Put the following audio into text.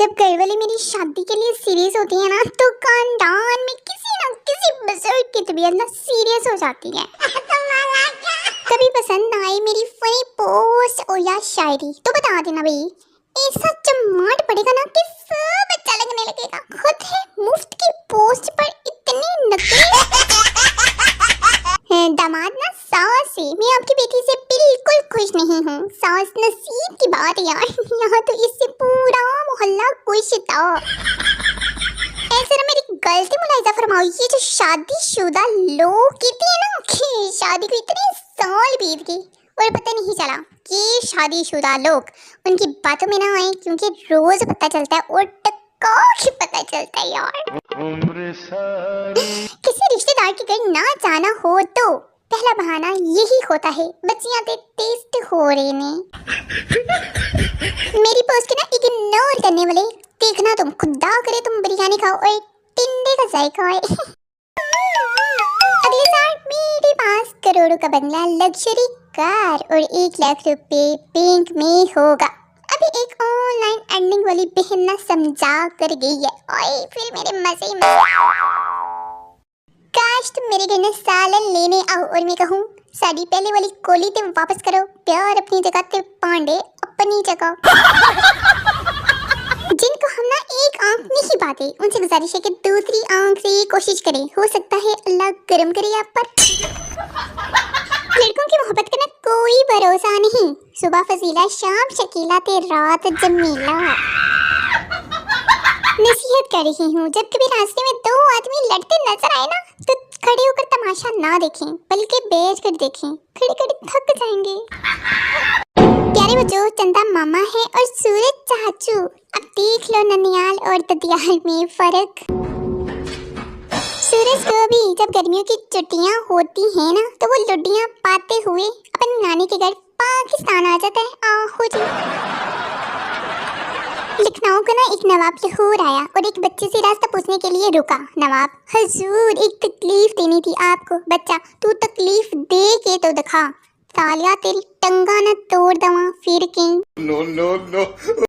जब घर वाले मेरी शादी के लिए सीरियस होती है ना तो खानदान में किसी न किसी बुजुर्ग की तबीयत ना सीरियस हो जाती है। कभी पसंद आए मेरी फनी पोस्ट और या शायरी तो बता देना भाई, ऐसा चमाट पड़ेगा ना कि सब अच्छा लगने लगेगा। खुद है मुफ्त की पोस्ट पर इतनी नकली दामाद ना सास से। मैं आपकी बेटी से बिल्कुल खुश नहीं हूँ। सास नसीब की बात है यार, यहाँ तो इससे पूरा मोहल्ला खुश था। ऐसे ना मेरी गलती मुलाहिजा फरमाओ, ये जो शादीशुदा लोग कहते हैं ना कि शादी को इतने साल बीत गए और पता नहीं चला कि शादीशुदा लोग उनकी बातों में ना आए, क्योंकि रोज पता चलता है और टक्का ही पता चलता है यार। किसी रिश्तेदार के घर ना जाना हो तो पहला बहाना यही होता है, बच्चियां ते टेस्ट हो रहे ने। मेरी पोस्ट के ना इग्नोर करने वाले, देखना तुम खुदा करे तुम बिरयानी खाओ और टिंडे का जायका आए। अगले साल मेरे पास करोड़ों का बंगला, लग्जरी कार और 1 लाख रुपए बैंक में होगा। अभी एक ऑनलाइन अर्निंग वाली बहन ना समझा कर गई है, ओए फिर मेरे मजे ही मजे। काश तुम मेरे घर में सालन लेने आओ और मैं कहूँ साड़ी पहले वाली कोली ते वापस करो, प्यार अपनी जगह ते पांडे अपनी जगह। जिनको हम ना एक आंख नहीं पाते उनसे गुजारिश है कि दूसरी आंख से कोशिश करें, हो सकता है अल्लाह करम करे आप पर। लड़कों की मोहब्बत का ना कोई भरोसा नहीं, सुबह फजीला शाम शकीला ते रात जमीला। नसीहत कर रही हूँ, जब कभी रास्ते में 2 आदमी लड़ते नजर आए ना तो खड़े होकर तमाशा ना देखें बल्कि बैठ कर देखें, खड़े खड़े थक जाएंगे। प्यारे बच्चों, चंदा मामा है और सूरज चाचू, अब देख लो ननियाल और ददियाल में फर्क। सूरज को भी जब गर्मियों की छुट्टियां होती हैं ना तो वो लुड्डियां पाते हुए अपनी नानी के घर पाकिस्तान आ जाता है। आहो जी। लखनऊ का ना एक नवाब लाहौर आया और एक बच्चे से रास्ता पूछने के लिए रुका। नवाब, हजूर एक तकलीफ देनी थी आपको। बच्चा, तू तकलीफ दे के तो दिखा, सालिया तेरी टंगा ना तोड़ दवा फिर कहीं। No no no.